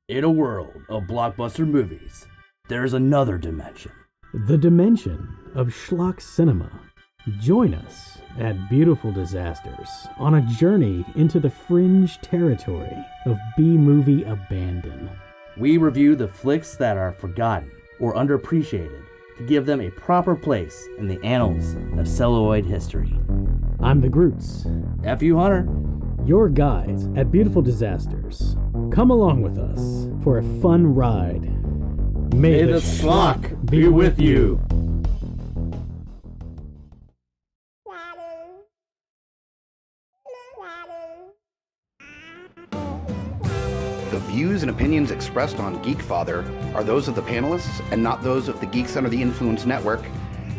In a world of blockbuster movies, there's another dimension. The dimension of schlock cinema. Join us at Beautiful Disasters on a journey into the fringe territory of B-movie abandon. We review the flicks that are forgotten or underappreciated to give them a proper place in the annals of celluloid history. I'm the Groots, F.U. Hunter. your guides at Beautiful Disasters. Come along with us for a fun ride. May the schlock be with you. The views and opinions expressed on Geekfather are those of the panelists and not those of the Geeks Under the Influence Network,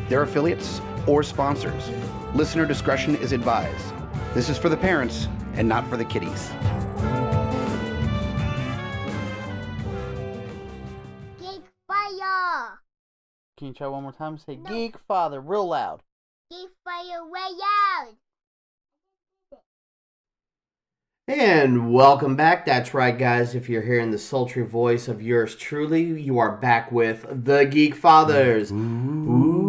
their affiliates, or sponsors. Listener discretion is advised. This is for the parents and not for the kiddies. Geekfire! Can you try one more time? Say Geekfather real loud. Geekfire way out! And welcome back. That's right, guys. If you're hearing the sultry voice of yours truly, you are back with the Geekfathers. Ooh.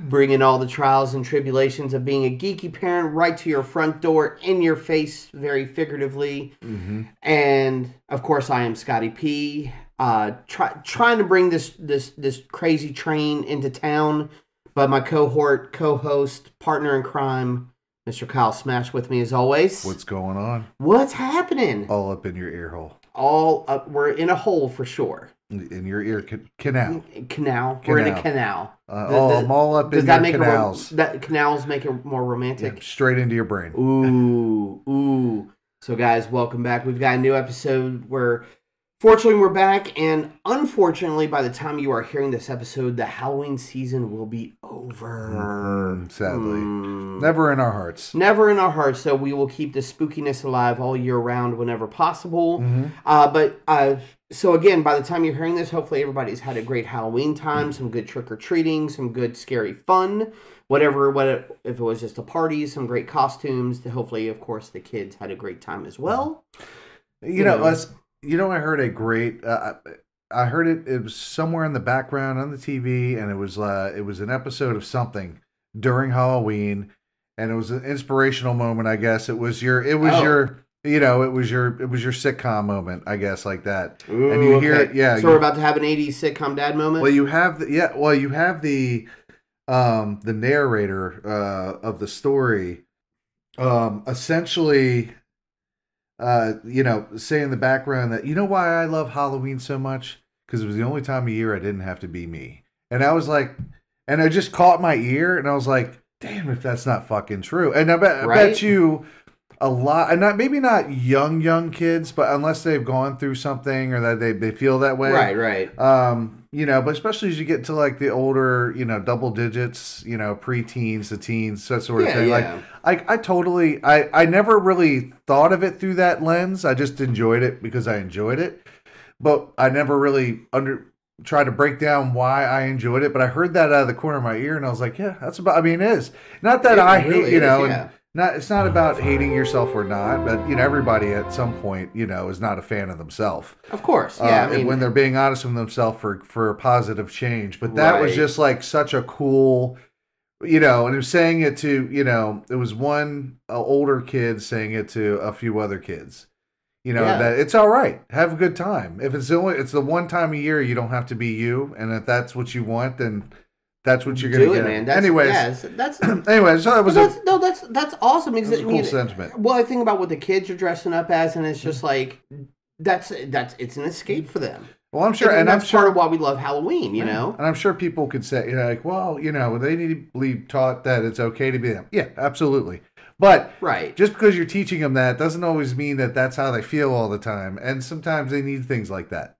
Bringing all the trials and tribulations of being a geeky parent right to your front door, in your face, very figuratively. Mm-hmm. And, of course, I am Scotty P. Trying to bring this crazy train into town, but my co-host, partner in crime, Mr. Kyle Smash with me as always. What's going on? What's happening? All up in your ear hole. All up. We're in a hole for sure. In your ear canal. Canal. We're in a canal. I'm all up in your canals. That canals make it more romantic? Yeah, straight into your brain. Ooh. So guys, welcome back. We've got a new episode where, fortunately, we're back, and unfortunately, by the time you are hearing this episode, the Halloween season will be over. Sadly. Never in our hearts. Never in our hearts, so we will keep the spookiness alive all year round whenever possible. So again, by the time you're hearing this, hopefully everybody's had a great Halloween time, some good trick-or-treating, some good scary fun, if it was just a party, some great costumes. Hopefully, of course, the kids had a great time as well. You know, I heard a great. I heard it. It was somewhere in the background on the TV, and it was an episode of something during Halloween, and it was an inspirational moment. I guess it was your sitcom moment. I guess like that. Ooh, and you hear it. Yeah. So we're about to have an '80s sitcom dad moment. Well, you have the narrator of the story, essentially. Say in the background that, you know why I love Halloween so much? Because it was the only time of year I didn't have to be me. And I was like, and I just caught my ear, and I was like, damn, if that's not fucking true. And I bet you a lot, and maybe not young kids, but unless they've gone through something or that they feel that way. Right. But especially as you get to like the older, double digits, preteens to teens, that sort of thing. Yeah. Like, I never really thought of it through that lens. I just enjoyed it because I enjoyed it. But I never really tried to break down why I enjoyed it. But I heard that out of the corner of my ear, and I was like, yeah, it is. Not that I hate, it's not about hating yourself or not, but everybody at some point, is not a fan of themselves. Of course, yeah. When they're being honest with themselves for positive change. But that was just like such a cool, and he was saying it to, it was one older kid saying it to a few other kids. That it's all right. Have a good time. If it's the one time a year you don't have to be you, and if that's what you want, then that's what you're going to get. Man. That's so that was that's awesome. That's a cool sentiment. Well, I think about what the kids are dressing up as, and it's just like it's an escape for them. Well, I'm sure, and that's part of why we love Halloween, And I'm sure people could say, they need to be taught that it's okay to be them. Yeah, absolutely. But just because you're teaching them that doesn't always mean that that's how they feel all the time. And sometimes they need things like that.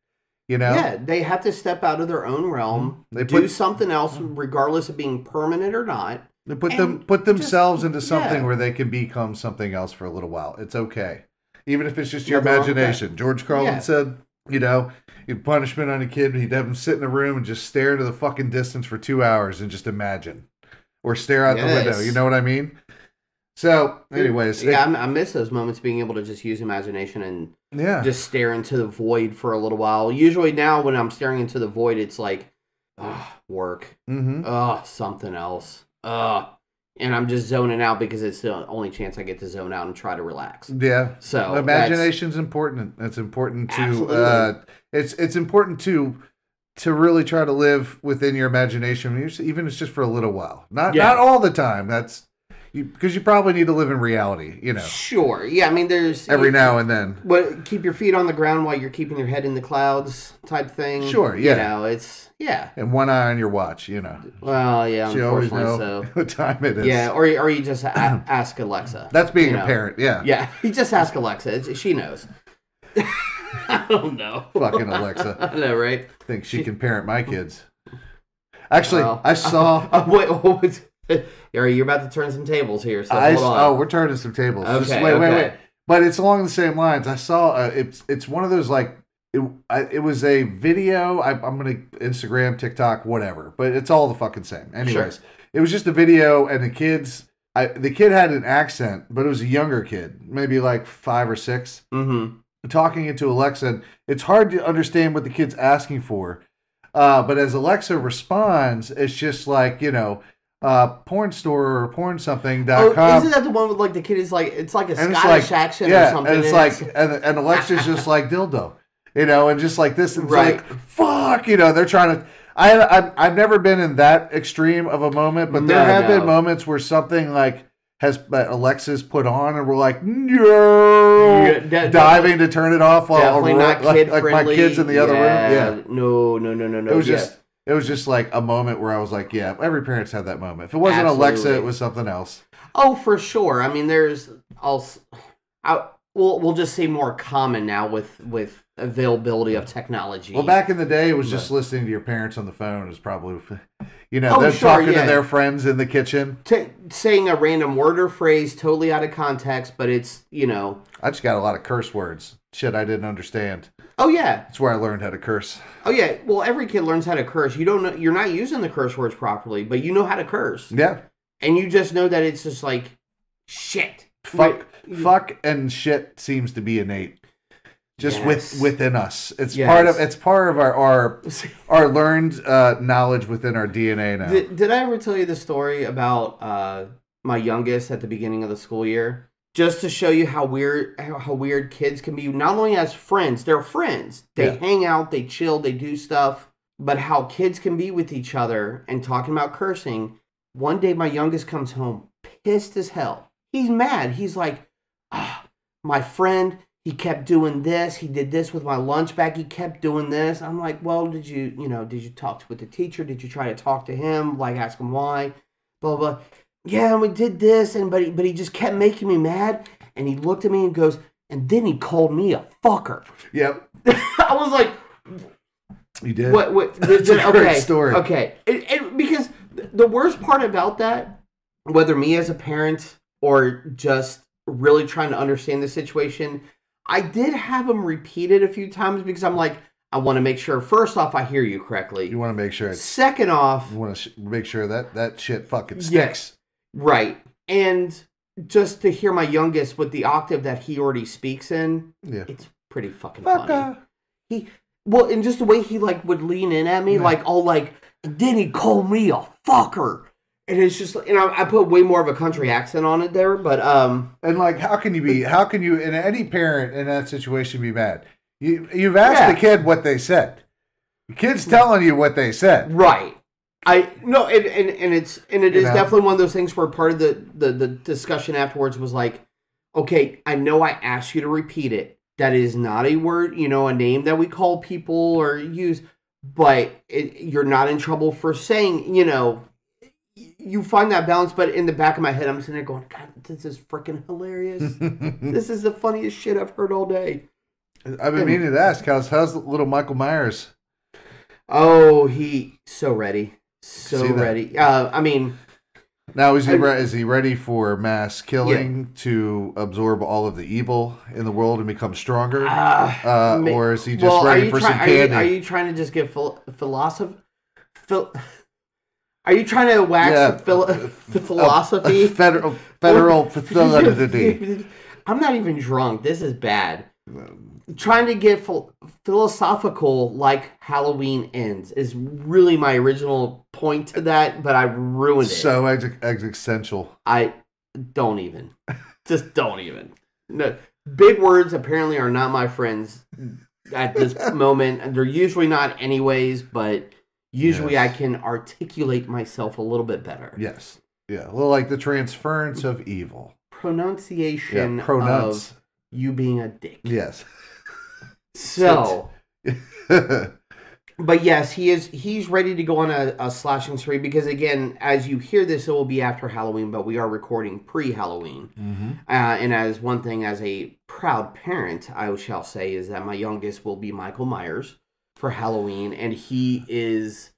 Yeah, they have to step out of their own realm, do something else, regardless of being permanent or not. They put themselves into something where they can become something else for a little while. It's okay, even if it's just your imagination. George Carlin said, punishment on a kid, he'd have him sit in a room and just stare into the fucking distance for 2 hours and just imagine, or stare out the window. You know what I mean? So, anyways. Yeah, I miss those moments being able to just use imagination and just stare into the void for a little while. Usually now when I'm staring into the void, it's like, work. Something else. And I'm just zoning out because it's the only chance I get to zone out and try to relax. Yeah. So imagination's important. It's important to Absolutely. It's important to really try to live within your imagination, even if it's just for a little while. Not all the time. That's because you probably need to live in reality, Sure. Yeah, I mean, there's... Every now and then. But keep your feet on the ground while you're keeping your head in the clouds type thing. Sure, yeah. It's... Yeah. And one eye on your watch, Well, yeah, you always unfortunately know so. what time it is. Yeah, or you just ask Alexa. That's being a parent, yeah. Yeah, you just ask Alexa. She knows. I don't know. Fucking Alexa. I know, right? Think she can parent my kids. Actually, I saw... wait. You're about to turn some tables here, so hold on. We're turning some tables. Okay, Just wait. But it's along the same lines. I saw it's one of those like it was a video. I'm gonna Instagram, TikTok, whatever. But it's all the fucking same. Anyways, It was just a video, and the kid had an accent, but it was a younger kid, maybe like 5 or 6, talking into Alexa. And it's hard to understand what the kid's asking for, but as Alexa responds, it's just like porn store or porn something.com. Isn't that the one with like the kid is like it's like a Scottish accent or something? And it's like and Alexa's just like dildo, and just like this, and it's like fuck, they're trying to. I've never been in that extreme of a moment, but there have been moments where something like that Alexa's put on, and we're like no, diving to turn it off while definitely not kid like friendly. My kids in the other room. Yeah, no. It was just like a moment where I was like, yeah, every parent's had that moment. If it wasn't Absolutely. Alexa, it was something else. Oh, for sure. I mean, there's also, we'll just say more common now with availability of technology. Well, back in the day, it was just listening to your parents on the phone is probably, they're talking to their friends in the kitchen. Saying a random word or phrase totally out of context, but it's, I just got a lot of curse words. Shit I didn't understand. Oh, yeah. That's where I learned how to curse. Oh, yeah. Well, every kid learns how to curse. You don't know, you're not using the curse words properly, but you know how to curse. Yeah. And you just know that it's just like, shit. Fuck and shit seems to be innate. Just within us. It's part of our learned knowledge within our DNA now. Did I ever tell you the story about my youngest at the beginning of the school year? Just to show you how weird kids can be, not only as friends, they're friends. They hang out, they chill, they do stuff, but how kids can be with each other and talking about cursing. One day my youngest comes home pissed as hell. He's mad. He's like, my friend, he kept doing this. He did this with my lunch bag. He kept doing this. I'm like, well, did you talk with the teacher? Did you try to talk to him? Like, ask him why? Blah, blah. Yeah, and we did this, but he just kept making me mad. And he looked at me and goes, and then he called me a fucker. Yep. I was like, you did. What? That's a great story. Okay. Because the worst part about that, whether me as a parent or just really trying to understand the situation, I did have him repeat it a few times because I'm like, I want to make sure, first off, I hear you correctly. You want to make sure. Second off. You want to make sure that shit fucking sticks. Yes. Right. And just to hear my youngest with the octave that he already speaks in, it's pretty fucking funny. And just the way he like would lean in at me, like all like, then he called me a fucker. And it's just, I put way more of a country accent on it there, but and like, how can you, and any parent in that situation be mad? You've asked the kid what they said. The kid's telling you what they said. Right. It is definitely one of those things where part of the discussion afterwards was like, okay, I know I asked you to repeat it. That is not a word, a name that we call people or use, but you're not in trouble for saying, you find that balance. But in the back of my head, I'm sitting there going, God, this is freaking hilarious. This is the funniest shit I've heard all day. I've been meaning to ask, how's little Michael Myers? Oh, he so ready. So ready. I mean, now is he ready for mass killing to absorb all of the evil in the world and become stronger, or is he just ready for some candy? Are you trying to just get philosophy? Are you trying to wax the philosophy? Federal facility. I'm not even drunk. This is bad. Trying to get philosophical like Halloween ends is really my original point to that, but I ruined it. So existential. I don't even. Just don't even. No, big words apparently are not my friends at this moment. They're usually not anyways, but usually I can articulate myself a little bit better. Yes. Yeah. Well, like the transference of evil. Pronunciation of you being a dick. Yes. So, but yes, he's ready to go on a slashing spree because, again, as you hear this, it will be after Halloween, but we are recording pre-Halloween. Mm-hmm. And as one thing, as a proud parent, I shall say, is that my youngest will be Michael Myers for Halloween, and he is...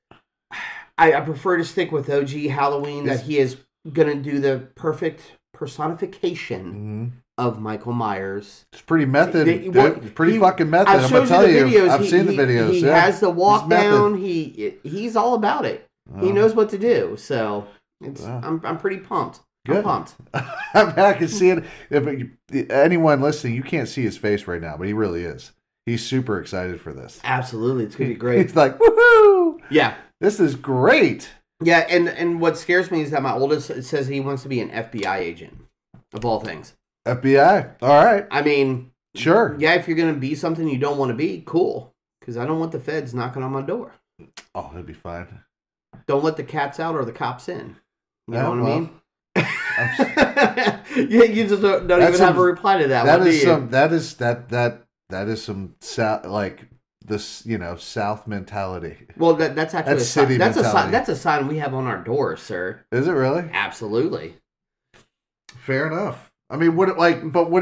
I prefer to stick with OG Halloween, that he is going to do the perfect personification of Michael Myers. It's pretty method. It's pretty fucking method. I'm going to tell you. I've seen the videos. He has the walk down. He's all about it. He knows what to do. So I'm pretty pumped. Good. I'm pumped. I can see it. If anyone listening, you can't see his face right now, but he really is. He's super excited for this. Absolutely. It's going to be great. He's like, woohoo! Yeah. This is great. Yeah, and what scares me is that my oldest says he wants to be an FBI agent, of all things. FBI. All right. I mean, sure. Yeah, if you're going to be something you don't want to be, cool. Because I don't want the feds knocking on my door. Oh, that'd be fine. Don't let the cats out or the cops in. You know what I mean? You just don't even have a reply to that. That is some like this, South mentality. Well, that's actually that's city mentality. That's a sign we have on our doors, sir. Is it really? Absolutely. Fair enough. I mean, what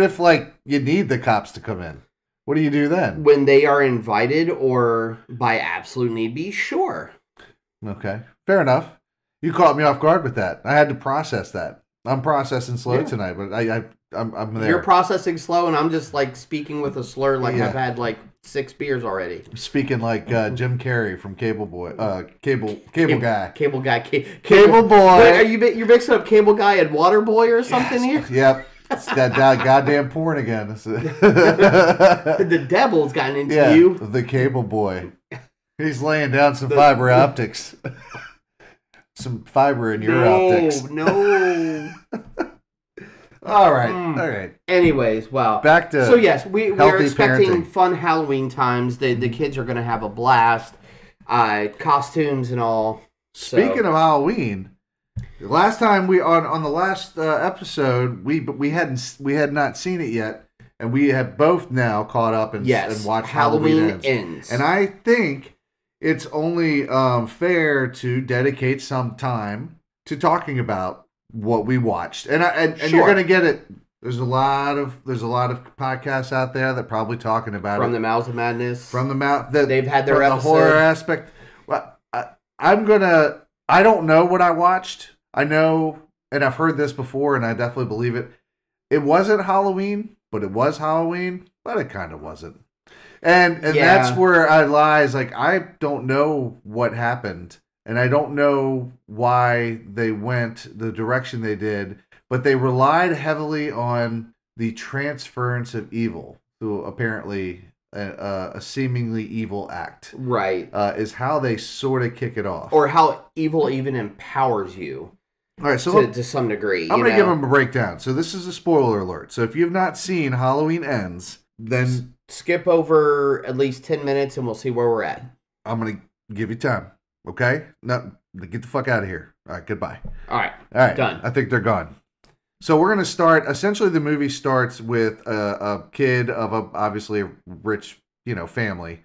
if you need the cops to come in? What do you do then? When they are invited or by absolute need be, sure. Okay. Fair enough. You caught me off guard with that. I had to process that. I'm processing slow tonight, but I'm there. You're processing slow, and I'm just speaking with a slur I've had 6 beers already. Speaking like Jim Carrey from Cable Boy, Cable Guy. Cable Guy. Cable Boy. Wait, you're mixing up Cable Guy and Water Boy or something here? Yep. It's that goddamn porn again. The devil's gotten into you. The Cable Boy. He's laying down some fiber optics. Some fiber in your optics. No. All right. Anyways, wow. Back to so yes, we're expecting parenting. Fun Halloween times. The kids are going to have a blast. Costumes and all. Speaking of Halloween, last time on the last episode, we had not seen it yet, and we have both now caught up and watched Halloween Ends. And I think it's only fair to dedicate some time to talking about what we watched, and sure. You're gonna get it. There's a lot of podcasts out there that probably talking about From the Mouths of Madness. From the mouth, they've had their episode. The horror aspect. Well, I don't know what I watched. I know, and I've heard this before, and I definitely believe it. It wasn't Halloween, but it was Halloween, but it kind of wasn't. And that's where I lie. Is I don't know what happened, and I don't know why they went the direction they did, but they relied heavily on the transference of evil through apparently a seemingly evil act. Right. Is how they sort of kick it off. Or how evil even empowers you. All right, so to some degree. I'm going to give them a breakdown. So this is a spoiler alert. So if you have not seen Halloween Ends, then skip over at least 10 minutes and we'll see where we're at. I'm going to give you time. Okay? No, get the fuck out of here. All right, goodbye. All right. Done. I think they're gone. So we're going to start. Essentially, the movie starts with a kid of obviously a rich, family,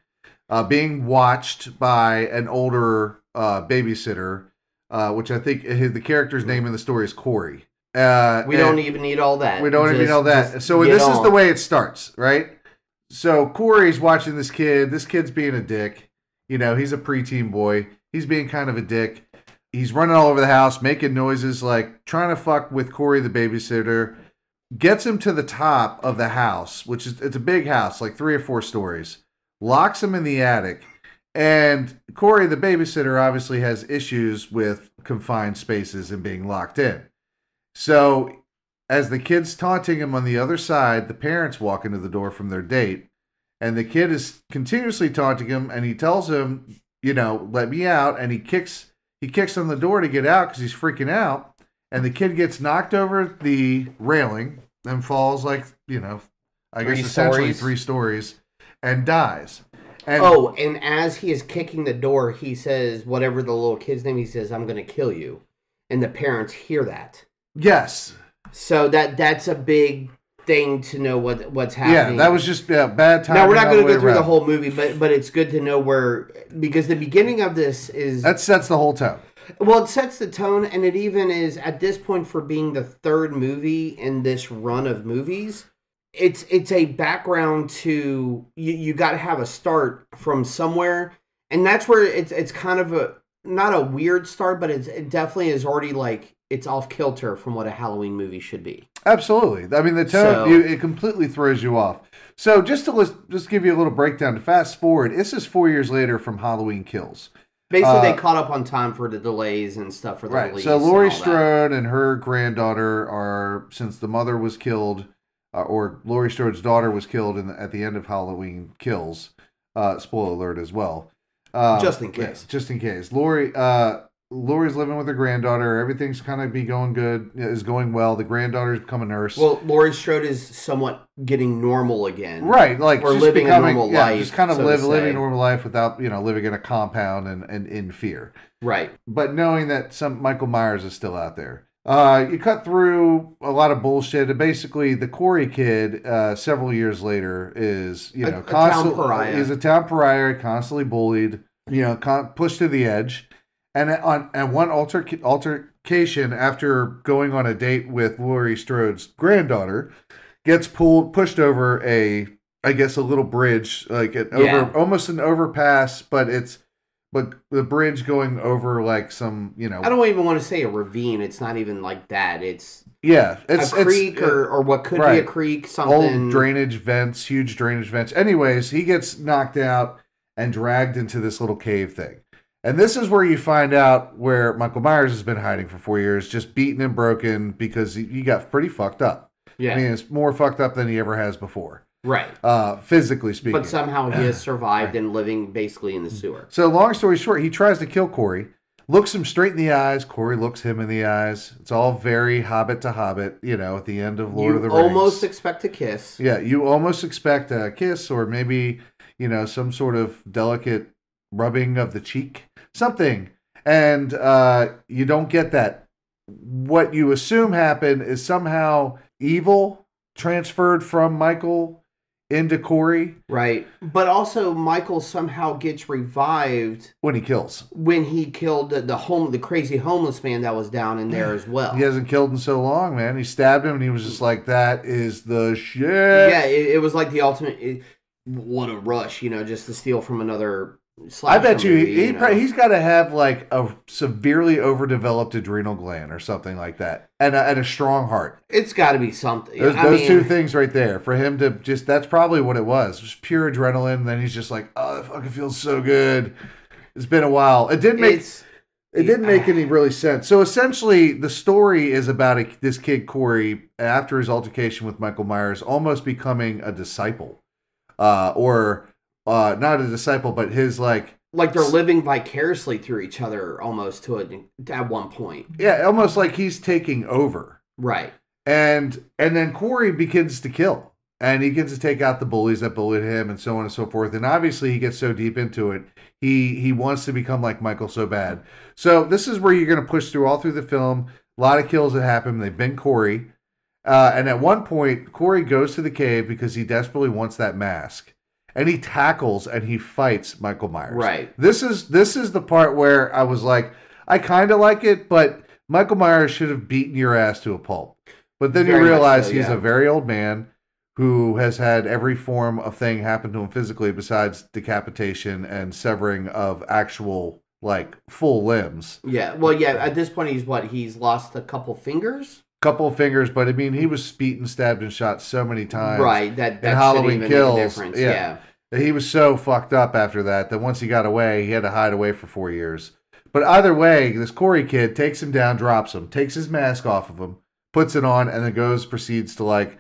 being watched by an older babysitter, which I think the character's name in the story is Corey. We don't even need all that. We don't even need all that. So this is the way it starts, right? So Corey's watching this kid. This kid's being a dick. He's a preteen boy. He's being kind of a dick. He's running all over the house, making noises, trying to fuck with Corey, the babysitter. Gets him to the top of the house, it's a big house, 3 or 4 stories. Locks him in the attic. And Corey, the babysitter, obviously has issues with confined spaces and being locked in. So as the kid's taunting him on the other side, the parents walk into the door from their date, and the kid is continuously taunting him, and he tells him, let me out, and he kicks on the door to get out because he's freaking out, and the kid gets knocked over the railing and falls like, I guess essentially 3 stories, and dies. And, and as he is kicking the door, he says, whatever the little kid's name, he says, I'm going to kill you. And the parents hear that. Yes. So that's a big thing to know what's happening. Yeah, that was just bad timing. Now, we're not going to go through the whole movie, but it's good to know where, because the beginning of this is... That sets the whole tone. Well, it sets the tone, and it even is, at this point, for being the 3rd movie in this run of movies, it's a background to, you got to have a start from somewhere, and that's where it's kind of not a weird start, but it definitely is already like, it's off kilter from what a Halloween movie should be. Absolutely. I mean, the tone, it completely throws you off. So just give you a little breakdown, to fast forward, this is 4 years later from Halloween Kills. Basically, they caught up on time for the delays and stuff for the release. So Laurie Strode and her granddaughter are, since the mother was killed, or Laurie Strode's daughter was killed at the end of Halloween Kills. Spoiler alert as well. Just in case. Just in case. Laurie's living with her granddaughter. Everything's kind of is going well. The granddaughter's become a nurse. Well, Laurie Strode is somewhat getting normal again. Right. Like, or living a normal life. Just kind of living a normal life without, living in a compound and in fear. Right. But knowing that Michael Myers is still out there. You cut through a lot of bullshit. And basically, the Corey kid, several years later, is, a town pariah. He's a town pariah, constantly bullied, pushed to the edge. And one altercation after going on a date with Laurie Strode's granddaughter, gets pushed over a little bridge, like almost an overpass, but the bridge going over like some, I don't even want to say a ravine. It's not even like that. It's a creek or what could be a creek, something. Old drainage vents, huge drainage vents. Anyways, he gets knocked out and dragged into this little cave thing. And this is where you find out where Michael Myers has been hiding for 4 years, just beaten and broken because he got pretty fucked up. Yeah. I mean, it's more fucked up than he ever has before. Right. Physically speaking. But somehow he has survived and living basically in the sewer. So long story short, he tries to kill Corey, looks him straight in the eyes. Corey looks him in the eyes. It's all very Hobbit to Hobbit, at the end of Lord of the Rings. You almost expect a kiss. Yeah, you almost expect a kiss or maybe, some sort of delicate rubbing of the cheek. Something, and you don't get that. What you assume happened is somehow evil transferred from Michael into Corey. Right, but also Michael somehow gets revived when he kills. When he killed the crazy homeless man that was down in there as well. He hasn't killed in so long, man. He stabbed him, and he was just like, "That is the shit." Yeah, it was like the ultimate. What a rush, just to steal from another. I bet he's got to have like a severely overdeveloped adrenal gland or something like that, and a strong heart. It's got to be something. Those two things right there for him to that's probably what it was. Just pure adrenaline. And then he's just like, oh, that fucking feels so good. It's been a while. It didn't make any really sense. So essentially, the story is about this kid Corey after his altercation with Michael Myers, almost becoming a disciple, not a disciple, but his like they're living vicariously through each other almost at one point. Yeah, almost like he's taking over. Right. And then Corey begins to kill. And he gets to take out the bullies that bullied him and so on and so forth. And obviously he gets so deep into it, he wants to become like Michael so bad. So this is where you're going to push through all through the film. A lot of kills that happen. They've been Corey. And at one point, Corey goes to the cave because he desperately wants that mask. And he tackles and he fights Michael Myers. Right. This is the part where I was like, I kind of like it, but Michael Myers should have beaten your ass to a pulp. But then you realize he's a very old man who has had every form of thing happen to him physically besides decapitation and severing of actual, like, full limbs. Yeah. Well, yeah, at this point, he's lost a couple fingers? Couple of fingers, but I mean, he was beaten, stabbed, and shot so many times. Right. That Halloween shouldn't even Kills. make a difference. Yeah. He was so fucked up after that once he got away, he had to hide away for 4 years. But either way, this Corey kid takes him down, drops him, takes his mask off of him, puts it on, and then proceeds to like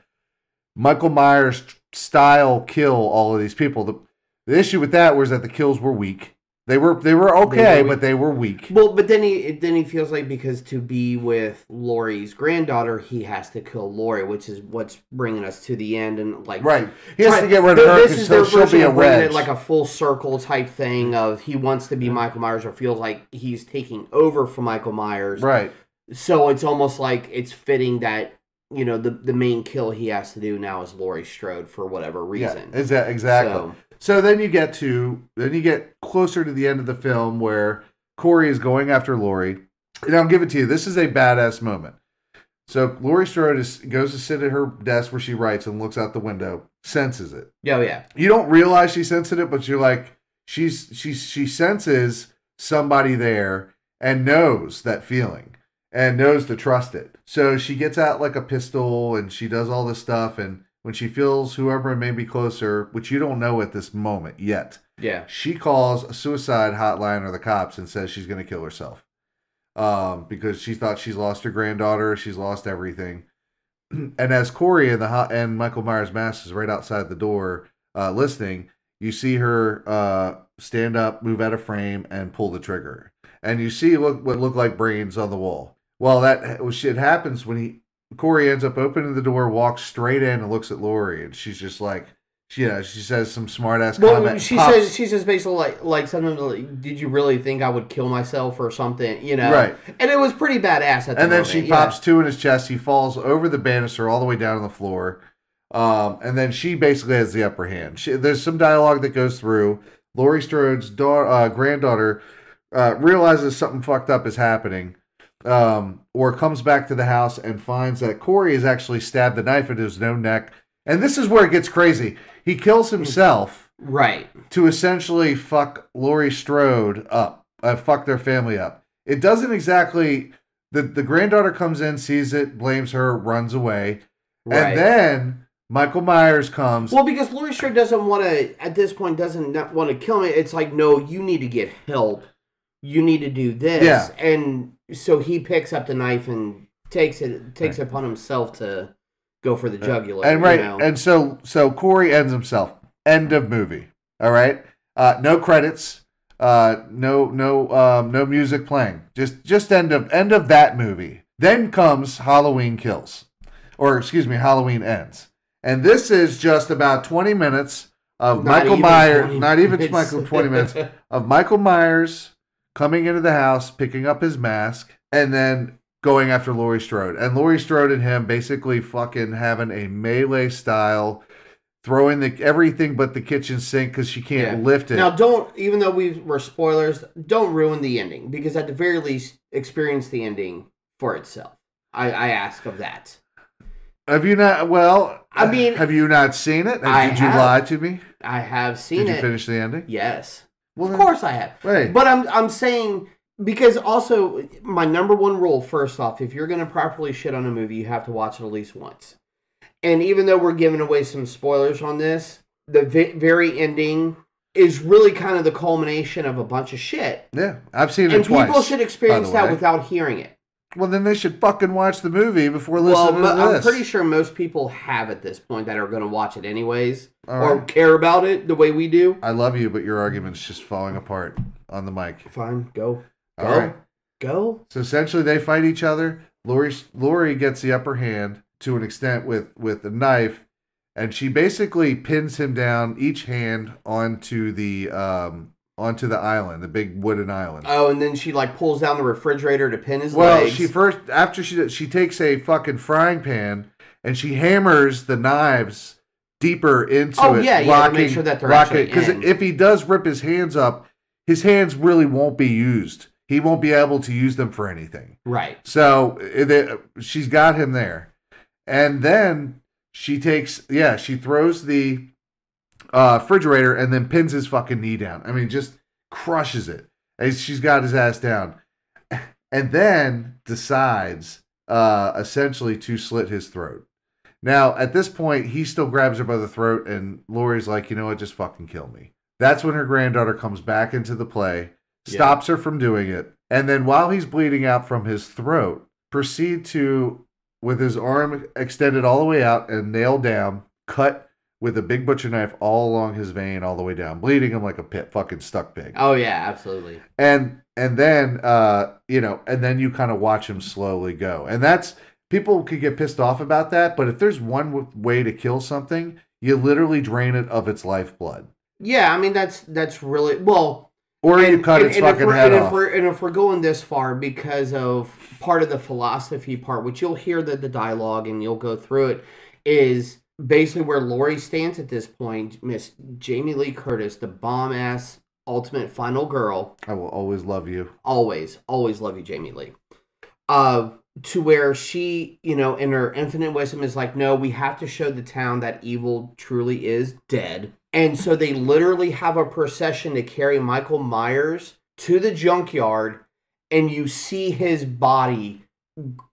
Michael Myers style kill all of these people. The issue with that was that the kills were weak. They were okay, but they were weak. Well, but then he feels like because to be with Laurie's granddaughter, he has to kill Laurie, which is what's bringing us to the end and like right. He has to get rid of her because she'll be a wedge. It like a full circle type thing of he wants to be Michael Myers or feels like he's taking over for Michael Myers. Right. So it's almost like it's fitting that the main kill he has to do now is Laurie Strode for whatever reason. Yeah, exactly. So then you get closer to the end of the film where Corey is going after Laurie. And I'll give it to you. This is a badass moment. So Laurie Strode goes to sit at her desk where she writes and looks out the window, senses it. Oh, yeah. You don't realize she senses it, but you're like, she senses somebody there and knows that feeling and knows to trust it. So she gets out like a pistol and she does all this stuff, and when she feels whoever may be closer, which you don't know at this moment yet, she calls a suicide hotline or the cops and says she's going to kill herself because she thought she's lost her granddaughter, she's lost everything. And as Corey and Michael Myers' mask is right outside the door listening, you see her stand up, move out of frame, and pull the trigger. And you see what look like brains on the wall. Well, that shit happens when Corey ends up opening the door, walks straight in, and looks at Laurie, and she's just like, she says some smart ass comment. She says basically like something like, "Did you really think I would kill myself or something?" Right? And it was pretty badass. And then she pops two in his chest. He falls over the banister all the way down on the floor, and then she basically has the upper hand. There's some dialogue that goes through. Laurie Strode's granddaughter realizes something fucked up is happening. Or comes back to the house and finds that Corey has actually stabbed the knife into his own neck. And this is where it gets crazy. He kills himself to essentially fuck Laurie Strode up, fuck their family up. It doesn't exactly... The granddaughter comes in, sees it, blames her, runs away. Right. And then Michael Myers comes. Well, because Laurie Strode doesn't want to kill me. It's like, no, you need to get help. You need to do this. Yeah. And so he picks up the knife and takes it upon himself to go for the jugular. And and so Corey ends himself. End of movie. All right. No credits. No music playing. Just end of that movie. Then comes Halloween Kills, Halloween Ends, and this is just about 20 minutes of Michael Myers. Not even 20 minutes of Michael Myers coming into the house, picking up his mask, and then going after Laurie Strode. And Laurie Strode and him basically fucking having a melee style, throwing everything but the kitchen sink because she can't lift it. Now, even though we were spoilers, don't ruin the ending, because at the very least, experience the ending for itself. I ask of that. Have you not? Well, I mean, have you not seen it? Did you lie to me? I have seen it. Did you finish the ending? Yes. Well, of course I have. Right. But I'm saying, because also my number one rule, first off, if you're going to properly shit on a movie, you have to watch it at least once. And even though we're giving away some spoilers on this, the very ending is really kind of the culmination of a bunch of shit. Yeah, I've seen it twice. And people should experience that without hearing it. Well, then they should fucking watch the movie before listening to this. I'm pretty sure most people have at this point that are going to watch it anyways, or care about it the way we do. I love you, but your argument's just falling apart on the mic. Fine, go. All right. Go. So essentially they fight each other. Laurie gets the upper hand to an extent with the knife, and she basically pins him down, each hand onto the island, the big wooden island. Oh, and then she pulls down the refrigerator to pin his legs. Well, she takes a fucking frying pan and she hammers the knives deeper into it. Oh yeah, to make sure that they're actually in. Because if he does rip his hands up, his hands really won't be used. He won't be able to use them for anything. Right. So she's got him there. And then she throws the refrigerator and then pins his fucking knee down. I mean, just crushes it. And she's got his ass down. And then decides essentially to slit his throat. Now, at this point, he still grabs her by the throat, and Lori's like, you know what, just fucking kill me. That's when her granddaughter comes back into the play, stops her from doing it, and then while he's bleeding out from his throat, proceed to, with his arm extended all the way out and nailed down, cut with a big butcher knife all along his vein all the way down, bleeding him like a fucking stuck pig. Oh yeah, absolutely. And then and then you kind of watch him slowly go. And that's, people could get pissed off about that, but if there's one way to kill something, you literally drain it of its lifeblood. Yeah, I mean that's really well. Or you cut its fucking head off. And if we're going this far because of part of the philosophy part, which you'll hear the dialogue and you'll go through it, is basically where Laurie stands at this point. Miss Jamie Lee Curtis, the bomb-ass ultimate final girl. I will always love you. Always love you, Jamie Lee. To where she, in her infinite wisdom is like, no, we have to show the town that evil truly is dead. And so they literally have a procession to carry Michael Myers to the junkyard, and you see his body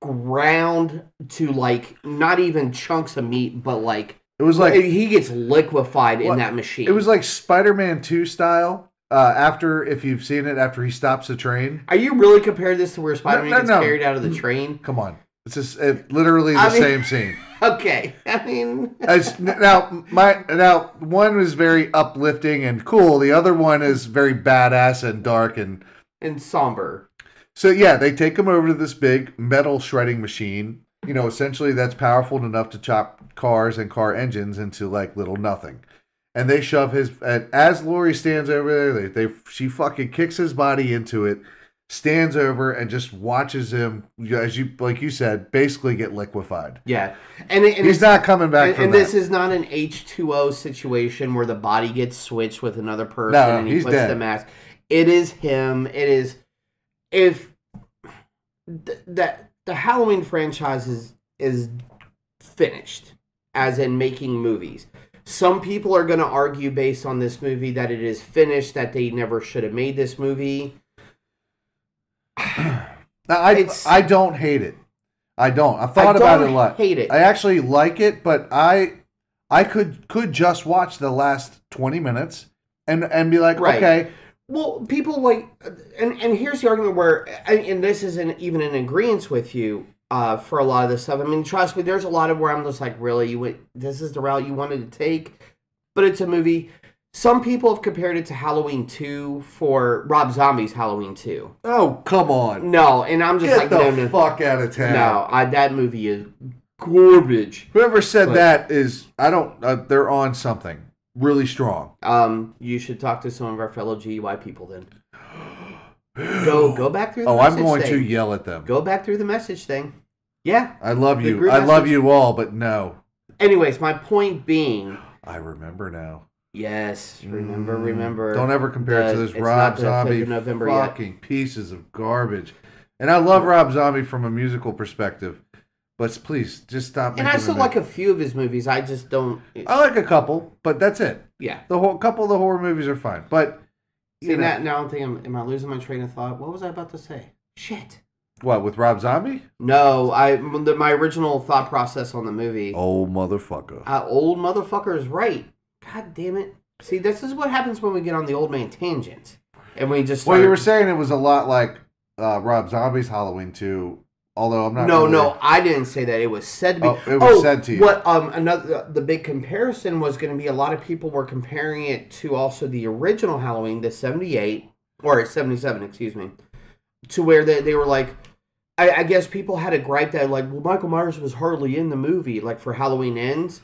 ground to, like, not even chunks of meat, but like, it was like he gets liquefied in that machine. It was like Spider-Man 2 style. After, if you've seen it, after he stops the train. Are you really comparing this to where Spider-Man gets carried out of the train? Come on. It's just literally the same scene. Okay. I mean... now, one was very uplifting and cool. The other one is very badass and dark and somber. So, yeah, they take him over to this big metal shredding machine. Essentially that's powerful enough to chop cars and car engines into, like, little nothing. And they shove his... And as Laurie stands over there, she fucking kicks his body into it, stands over, and just watches him, as like you said, basically get liquefied. Yeah. And he's not coming back from that. This is not an H2O situation where the body gets switched with another person and he puts dead. The mask. It is him. It is... If... The Halloween franchise is finished, as in making movies. Some people are going to argue based on this movie that it is finished, that they never should have made this movie. I don't hate it. I don't. I've thought about it a lot. Hate it. I actually like it, but I could just watch the last 20 minutes and be like, right. Okay. Well, people like, and here's the argument where, and this isn't even in agreement with you. For a lot of this stuff. I mean, trust me, there's a lot of where I'm just like, really? This is the route you wanted to take? But it's a movie. Some people have compared it to Halloween 2 for Rob Zombie's Halloween 2. Oh, come on. No, and I'm just Get the fuck out of town. No, that movie is garbage. Whoever said that is, they're on something really strong. You should talk to some of our fellow GUI people then. Go back through the message I'm going thing. to yell at them. Go back through the message thing. Yeah. I love you. I love you all, but no. Anyways, my point being... I remember now. Yes. Remember. Don't ever compare it to this Rob Zombie fucking pieces of garbage. And I love Rob Zombie from a musical perspective. But please, just stop. And I still like a few of his movies. I just don't... I like a couple, but that's it. Yeah. Couple of the horror movies are fine. But... See, now I'm thinking, am I losing my train of thought? What was I about to say? Shit. What, with Rob Zombie? No, my original thought process on the movie. Old motherfucker. Old motherfucker is right. God damn it. See, this is what happens when we get on the old man tangent. And we just Well, you were saying it was a lot like Rob Zombie's Halloween 2, although I'm not No, I didn't say that. It was said to be... it was said to you. What, the big comparison was going to be a lot of people were comparing it to also the original Halloween, the 78, or 77, excuse me, to where they were like... I guess people had a gripe that, like, well, Michael Myers was hardly in the movie, like, for Halloween Ends.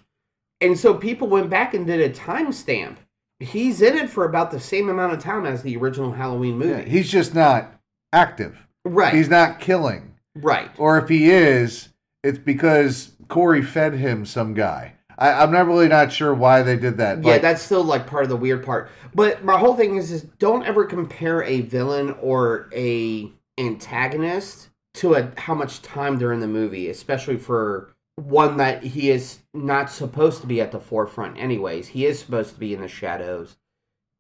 And so people went back and did a timestamp. He's in it for about the same amount of time as the original Halloween movie. Yeah, he's just not active. Right. He's not killing. Right. Or if he is, it's because Corey fed him some guy. I'm not really not sure why they did that. Yeah, that's still, like, part of the weird part. But my whole thing is don't ever compare a villain or a antagonist to how much time they're in the movie, especially for one that he is not supposed to be at the forefront anyways. He is supposed to be in the shadows,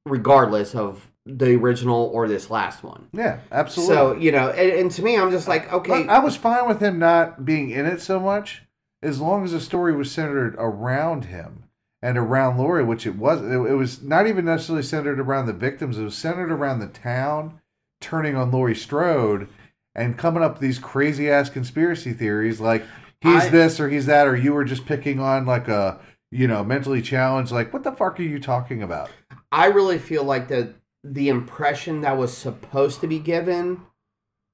regardless of the original or this last one. Yeah, absolutely. So, and to me, I'm just like, okay. I was fine with him not being in it so much. as long as the story was centered around him and around Laurie, which it was. It was not even necessarily centered around the victims. It was centered around the town turning on Laurie Strode and coming up with these crazy ass conspiracy theories like he's this or he's that, or you were just picking on like a, mentally challenged, like, what the fuck are you talking about? I really feel like the impression that was supposed to be given,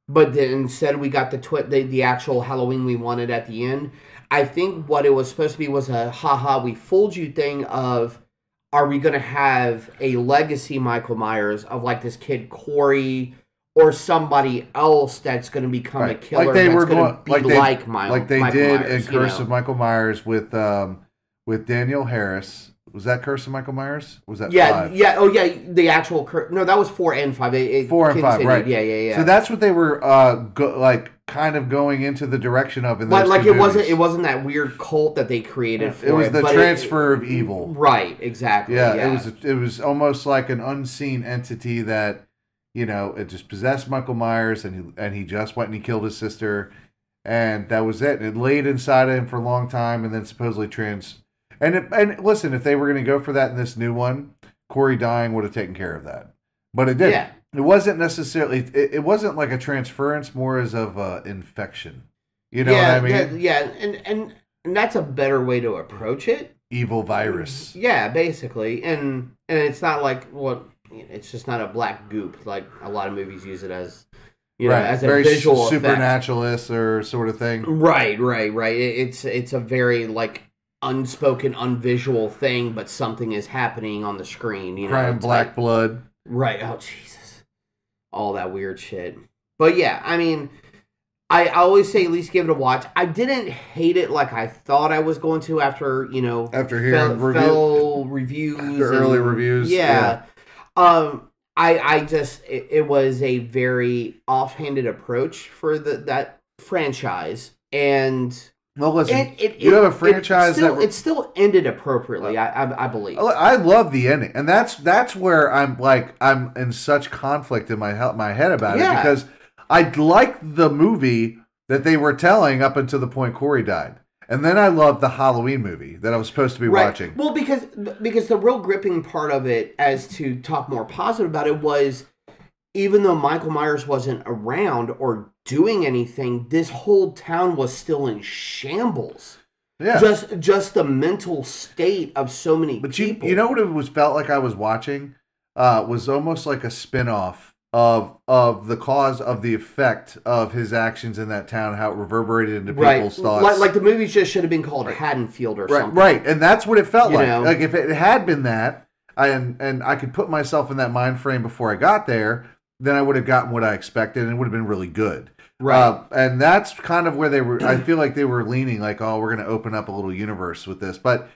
but then instead we got the actual Halloween we wanted at the end. I think what it was supposed to be was a haha, we fooled you thing of, are we going to have a legacy Michael Myers of like this kid Corey or somebody else that's going to become a killer, like they that's were going to be like they Michael did Myers, in Curse of Michael Myers with Daniel Harris. Was that Curse of Michael Myers? Was that 5? Yeah. Oh, yeah. The actual no, that was 4 and 5. 4 and 5, right? Yeah. So that's what they were kind of going into the direction of in those like two it movies. wasn't that weird cult that they created for it. It was the transfer of evil. Right. Exactly. Yeah. Yeah. It was almost like an unseen entity that it just possessed Michael Myers, and he just went and he killed his sister, and that was it. It laid inside of him for a long time, and then supposedly And listen, if they were going to go for that in this new one, Corey dying would have taken care of that. But it didn't. Yeah. It wasn't necessarily, it wasn't like a transference, more as of infection. You know what I mean? Yeah, and that's a better way to approach it. Evil virus. Yeah, basically. And it's not like, it's just not a black goop like a lot of movies use it as, as a very visual effect. Supernaturalist or sort of thing. Right. It's a very, like, unspoken, unvisual thing, but something is happening on the screen. Crying black blood. Right. Oh, Jesus. All that weird shit. But yeah, I mean, I always say at least give it a watch. I didn't hate it like I thought I was going to after hearing reviews. After early reviews. Yeah. I just, it was a very offhanded approach for that franchise. And well, listen, you have a franchise it still ended appropriately, I believe. I love the ending, and that's where I'm in such conflict in my head about it, because I liked the movie that they were telling up until the point Corey died, and then I loved the Halloween movie that I was supposed to be watching. Well, because the real gripping part of it, as to talk more positive about it, was even though Michael Myers wasn't around or doing anything, this whole town was still in shambles. Yeah. Just the mental state of so many people. You know what it felt like I was watching? Was almost like a spin-off of the cause of the effect of his actions in that town, how it reverberated into people's thoughts. Like the movie just should have been called Haddonfield or something. Right, and that's what it felt like. Like if it had been that, and I could put myself in that mind frame before I got there, then I would have gotten what I expected, and it would have been really good. Right. And that's kind of where they were. I feel like they were leaning, like, oh, we're going to open up a little universe with this, but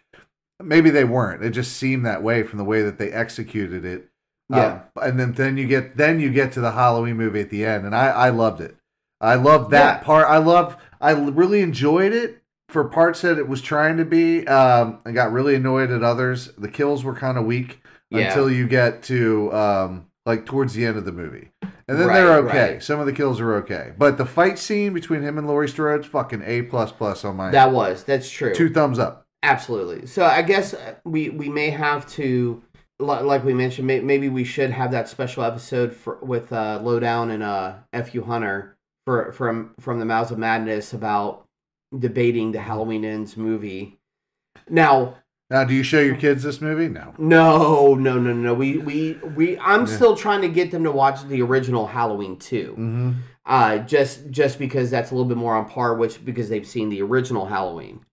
maybe they weren't. It just seemed that way from the way that they executed it. Yeah. And then you get to the Halloween movie at the end, and I loved it. I loved that part. I really enjoyed it for parts that it was trying to be. I got really annoyed at others. The kills were kind of weak until you get to like towards the end of the movie. And then they're okay. Some of the kills are okay. But the fight scene between him and Laurie Strode's fucking A++ on my end. That's true. 2 thumbs up. Absolutely. So I guess we may have to, like we mentioned, maybe we should have that special episode with Lowdown and FU Hunter from the Mouths of Madness about debating the Halloween Ends movie. Now, do you show your kids this movie? No. No. I'm still trying to get them to watch the original Halloween 2. Mm-hmm. Just because that's a little bit more on par, because they've seen the original Halloween.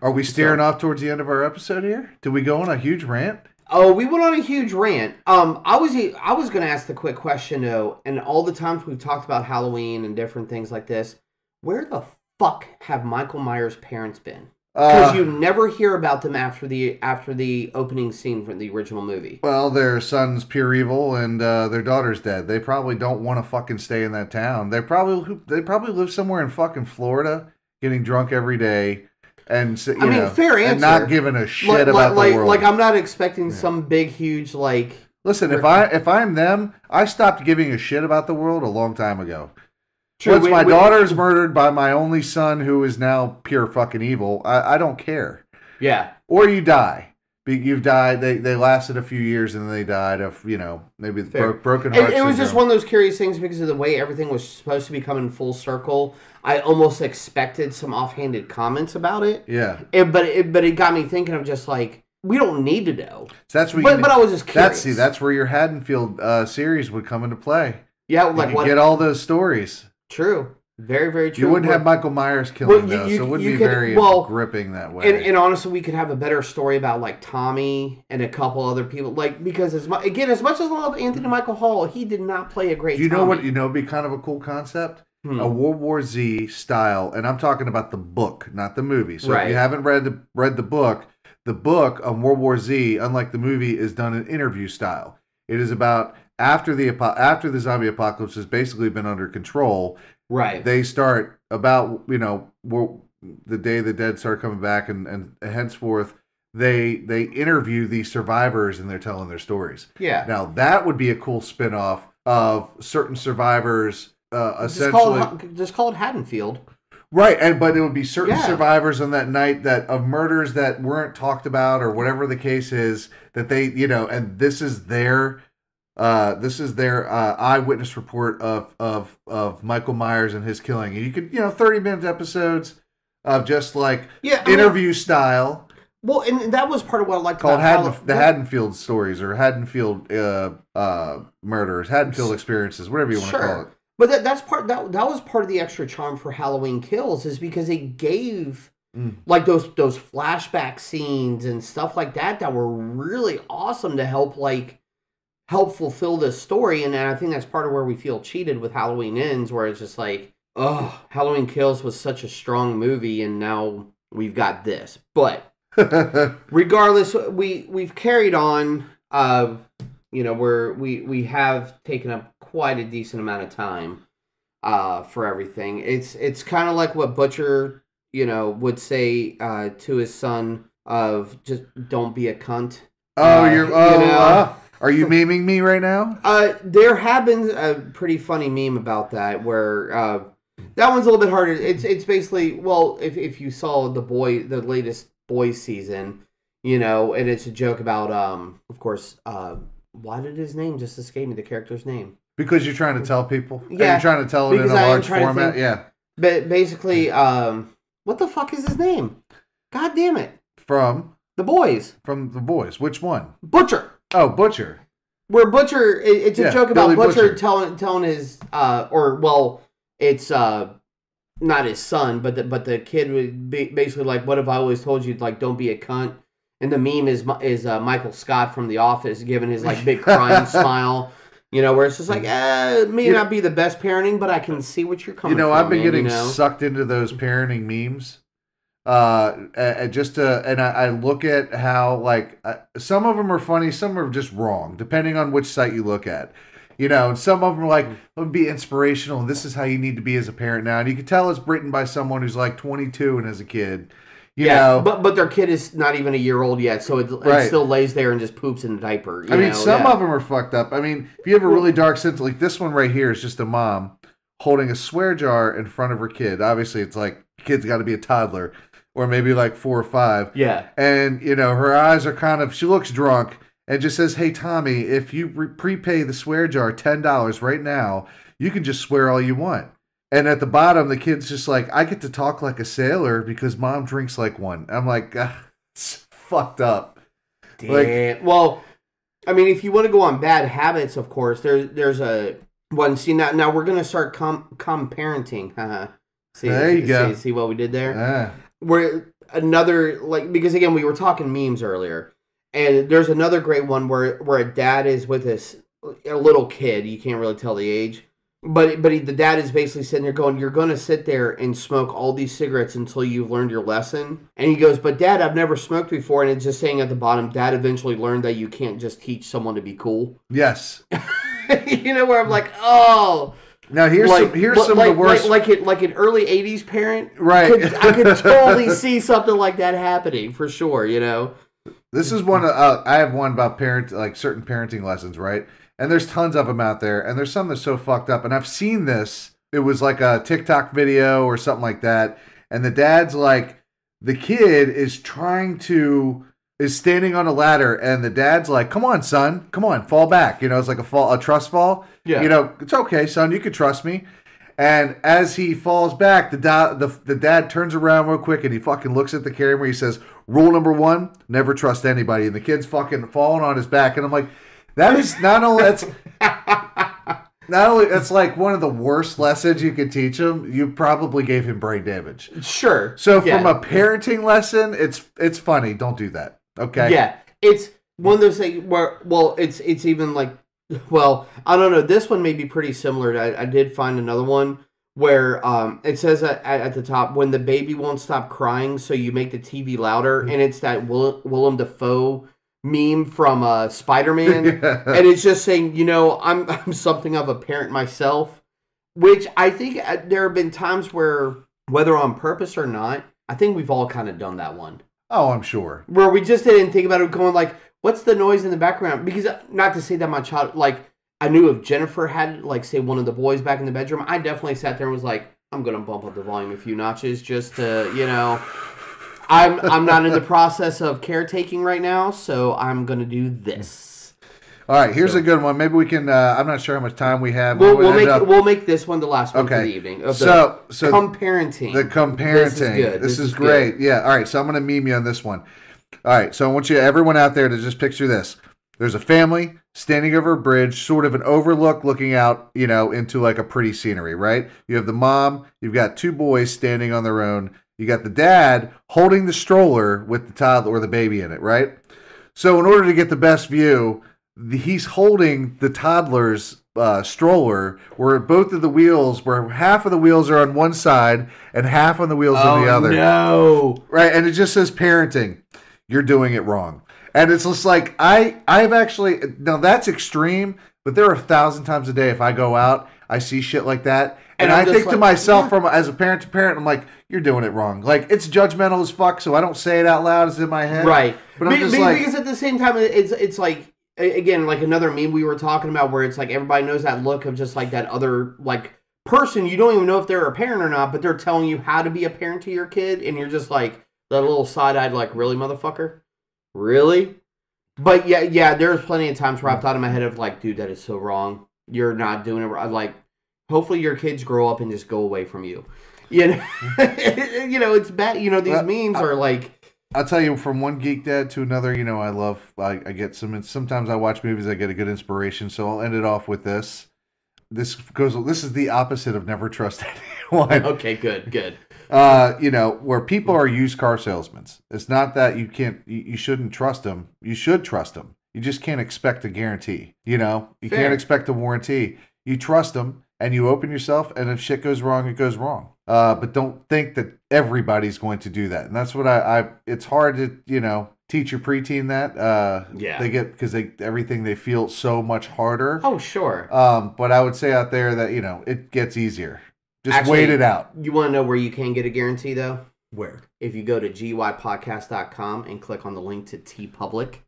Are we steering off towards the end of our episode here? Did we go on a huge rant? Oh, we went on a huge rant. I was going to ask the quick question though, and all the times we've talked about Halloween and different things like this, where the fuck have Michael Myers' parents been? Because you never hear about them after the opening scene from the original movie. Well, their son's pure evil and their daughter's dead. They probably don't want to fucking stay in that town. They probably live somewhere in fucking Florida, getting drunk every day, and fair answer, and not giving a shit about the world. Like I'm not expecting some big, huge Listen, if I'm them, I stopped giving a shit about the world a long time ago. True, Once my daughter is murdered by my only son, who is now pure fucking evil, I don't care. Yeah. Or you die. You've died. They lasted a few years and then they died of, maybe broken heart. It was just one of those curious things because of the way everything was supposed to be coming full circle. I almost expected some offhanded comments about it. Yeah. But it got me thinking of just like, we don't need to know. So that's where but I was just curious. That's where your Haddonfield series would come into play. Yeah, like you get all those stories. True. Very, very true. You wouldn't have Michael Myers killing though, so it wouldn't be very gripping that way. And honestly, we could have a better story about like Tommy and a couple other people, like because as much as I love Anthony Michael Hall, he did not play a great. You know what? It'd be kind of a cool concept, a World War Z style, and I'm talking about the book, not the movie. So if you haven't read the book on World War Z, unlike the movie, is done in interview style. It is about after the zombie apocalypse has basically been under control. Right. They start about, the day the dead start coming back and henceforth they interview these survivors and they're telling their stories. Yeah. Now that would be a cool spin-off of certain survivors essentially. Just call it Haddonfield. Right, but it would be certain survivors on that night of murders that weren't talked about or whatever the case is that they, and this is their eyewitness report of Michael Myers and his killing. And you could, 30-minute episodes of just like interview style. Well, and that was part of what I liked about the Haddonfield stories or Haddonfield murders, Haddonfield experiences, whatever you want to call it. But that was part of the extra charm for Halloween Kills is because it gave like those flashback scenes and stuff like that were really awesome to help fulfill this story. And I think that's part of where we feel cheated with Halloween Ends, where it's just like, oh, Halloween Kills was such a strong movie and now we've got this. But regardless, we've carried on. We have taken up quite a decent amount of time for everything. It's kind of like what Butcher, would say to his son of just don't be a cunt. Are you memeing me right now? There have been a pretty funny meme about that where that one's a little bit harder. It's basically, well, if you saw the latest Boys season, and it's a joke about of course, why did his name just escape me? The character's name. Because you're trying to tell people. Yeah, you're trying to tell it in a large format. Yeah. But basically, what the fuck is his name? God damn it! From The Boys. From The Boys. Which one? Butcher. Oh, Butcher. Where Butcher, it's a joke about Butcher telling his, it's not his son, but the kid would be basically like, what if I always told you, like, don't be a cunt? And the meme is Michael Scott from The Office giving his like big crying smile, where it's just like, may not be the best parenting, but I can see what you're coming from. I've been getting sucked into those parenting memes. And I look at how like some of them are funny, some are just wrong, depending on which site you look at. And some of them are like, it'll be inspirational. And this is how you need to be as a parent now. And you can tell it's written by someone who's like 22 and as a kid. You know? But their kid is not even a year old yet, so it still lays there and just poops in a diaper. Some of them are fucked up. I mean, if you have a really dark sense, like this one right here is just a mom holding a swear jar in front of her kid. Obviously, it's like, kid's got to be a toddler, or maybe like 4 or 5. Yeah. And, her eyes are she looks drunk, and just says, hey, Tommy, if you prepay the swear jar $10 right now, you can just swear all you want. And at the bottom, the kid's just like, I get to talk like a sailor because mom drinks like one. I'm like, it's fucked up. Damn. Like, well, I mean, if you want to go on bad habits, of course, there's a one. See, now we're going to start parenting. See, there you go. See what we did there? Where another, like, because again, we were talking memes earlier. And there's another great one where a dad is with a little kid. You can't really tell the age. But the dad is basically sitting there going, you're going to sit there and smoke all these cigarettes until you've learned your lesson. And he goes, but Dad, I've never smoked before. And it's just saying at the bottom, Dad eventually learned that you can't just teach someone to be cool. Yes. Where I'm like, oh. Now here's some of the worst. Like an early 80s parent. Right. I could totally see something like that happening for sure, This is one, I have one about certain parenting lessons, right? And there's tons of them out there, and there's some that's so fucked up. And I've seen this it was like a TikTok video or something like that. And the dad's like, the kid is standing on a ladder, and the dad's like, come on, son, come on, fall back. It's like a trust fall. Yeah. It's okay, son, you can trust me. And as he falls back, the dad turns around real quick and he fucking looks at the camera. He says, rule number 1, never trust anybody. And the kid's fucking falling on his back. And I'm like, that is not only that's like one of the worst lessons you could teach him. You probably gave him brain damage. Sure. So from a parenting lesson, it's funny. Don't do that. Okay. Yeah. It's one of those things where, well, it's even like, well, I don't know. This one may be pretty similar. I did find another one where it says at the top, when the baby won't stop crying, so you make the TV louder, and it's that Willem Dafoe meme from Spider-Man, and it's just saying, I'm something of a parent myself, which I think there have been times where, whether on purpose or not, I think we've all kind of done that one. Oh, I'm sure. Where we just didn't think about it, going like, what's the noise in the background? Because not to say that my child, like, I knew if Jennifer had, like, say, one of the boys back in the bedroom, I definitely sat there and was like, I'm going to bump up the volume a few notches just to, I'm not in the process of caretaking right now, so I'm going to do this. All right, here's a good one. Maybe we can, I'm not sure how much time we have. We'll make this one the last one for the evening. So comparenting. The comparenting. This is good. This is great. Good. Yeah, all right, so I'm going to meme you on this one. All right, so I want everyone out there to just picture this. There's a family standing over a bridge, sort of an overlook looking out, into like a pretty scenery, right? You have the mom, you've got 2 boys standing on their own. You got the dad holding the stroller with the toddler or the baby in it, right? So in order to get the best view, he's holding the toddler's stroller where both of the wheels, where half of the wheels are on one side and half on the wheels on the other. No. Right, and it just says parenting. You're doing it wrong. And it's just like, I've actually, now that's extreme, but there are 1,000 times a day if I go out, I see shit like that. And I think to myself, as a parent to parent, I'm like, you're doing it wrong. Like, it's judgmental as fuck, so I don't say it out loud. It's in my head. Right. But I'm just like... Because at the same time, it's like, again, like another meme we were talking about where it's like everybody knows that look of just like that other, like, person. You don't even know if they're a parent or not, but they're telling you how to be a parent to your kid, and you're just like, that little side-eyed, like, really, motherfucker? Really? But yeah, there's plenty of times where I've thought in my head of like, dude, that is so wrong. You're not doing it right. Like, hopefully your kids grow up and just go away from you. It's bad. These memes are like... I'll tell you, from one geek dad to another, I get sometimes I watch movies, I get a good inspiration, so I'll end it off with this. This is the opposite of never trust anyone. Okay, good. Where people are used car salesmen. It's not that you shouldn't trust them. You should trust them. You just can't expect a guarantee. You can't expect a warranty. You trust them and you open yourself, and if shit goes wrong, it goes wrong. But don't think that everybody's going to do that. And that's what it's hard to, teach your preteen that. They get, because everything they feel so much harder. Oh, sure. But I would say out there that, it gets easier. Just wait it out. You want to know where you can get a guarantee, though? Where? If you go to gypodcast.com and click on the link to TeePublic,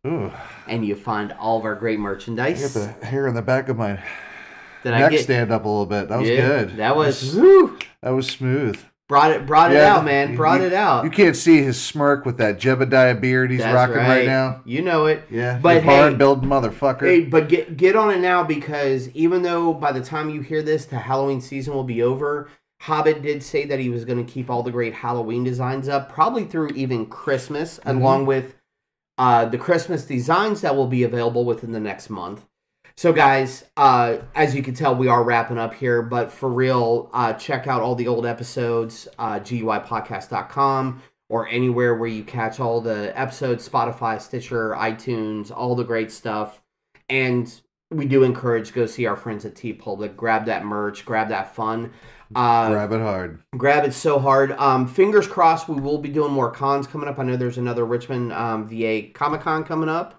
and you find all of our great merchandise. I got the hair in the back of my neck stand up a little bit. That was good. That was smooth. Brought it out, man. Brought it out. You can't see his smirk with that Jebediah beard he's rocking right now. You know it. Yeah. But barn building motherfucker. Hey, but get on it now, because even though by the time you hear this, the Halloween season will be over, Hobbit did say that he was going to keep all the great Halloween designs up, probably through even Christmas, along with the Christmas designs that will be available within the next month. So guys, as you can tell, we are wrapping up here, but for real, check out all the old episodes, GUIPodcast.com, or anywhere where you catch all the episodes, Spotify, Stitcher, iTunes, all the great stuff. And we do encourage, go see our friends at TeePublic, grab that merch, grab that fun. Grab it hard. Grab it so hard. Fingers crossed, we will be doing more cons coming up. I know there's another Richmond VA Comic-Con coming up.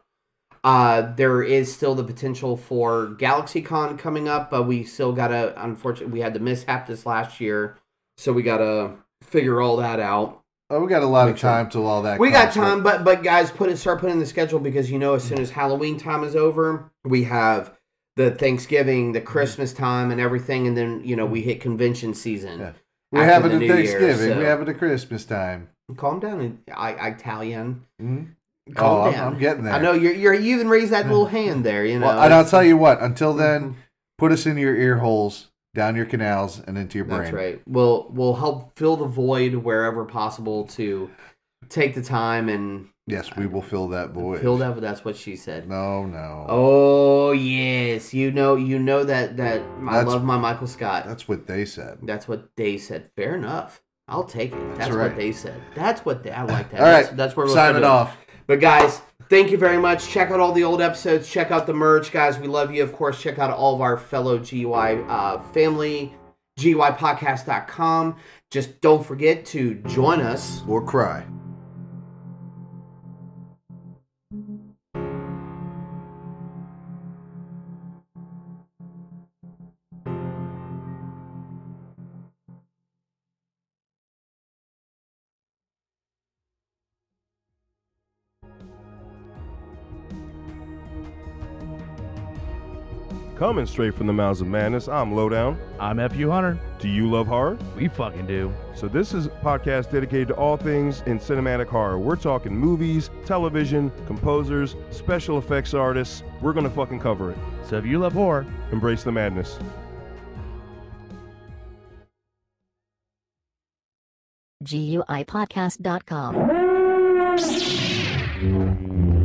There is still the potential for GalaxyCon coming up, but we still gotta, unfortunately, we had the mishap this last year, so we gotta figure all that out. Oh, we got a lot of time till all that. We got time, but guys, start putting in the schedule, because as soon as Halloween time is over, we have the Thanksgiving, the Christmas time, and everything, and then we hit convention season. Yeah. We're after having the a New Year, Thanksgiving. so- We're having a Christmas time. Calm down, Italian. Mm-hmm. Calm down. I'm getting there. I know you even raised that little hand there. Well, and I'll tell you what. Until then, put us in your ear holes, down your canals, and into your brain. That's right. We'll help fill the void wherever possible to take the time and. Yes, we will fill that void. Fill that. That's what she said. No. Oh yes, you know that I love my Michael Scott. That's what they said. That's what they said. Fair enough. I'll take it. That's right. what they said. That's what I like that. All right, That's where we'll sign it off. But guys, thank you very much. Check out all the old episodes. Check out the merch, guys. We love you. Of course, check out all of our fellow GY family, GYpodcast.com. Just don't forget to join us. Or cry. Coming straight from the mouths of madness, I'm Lowdown. I'm Ep.126. Do you love horror? We fucking do. So this is a podcast dedicated to all things in cinematic horror. We're talking movies, television, composers, special effects artists. We're gonna fucking cover it. So if you love horror, Embrace the madness. geekypodcast.com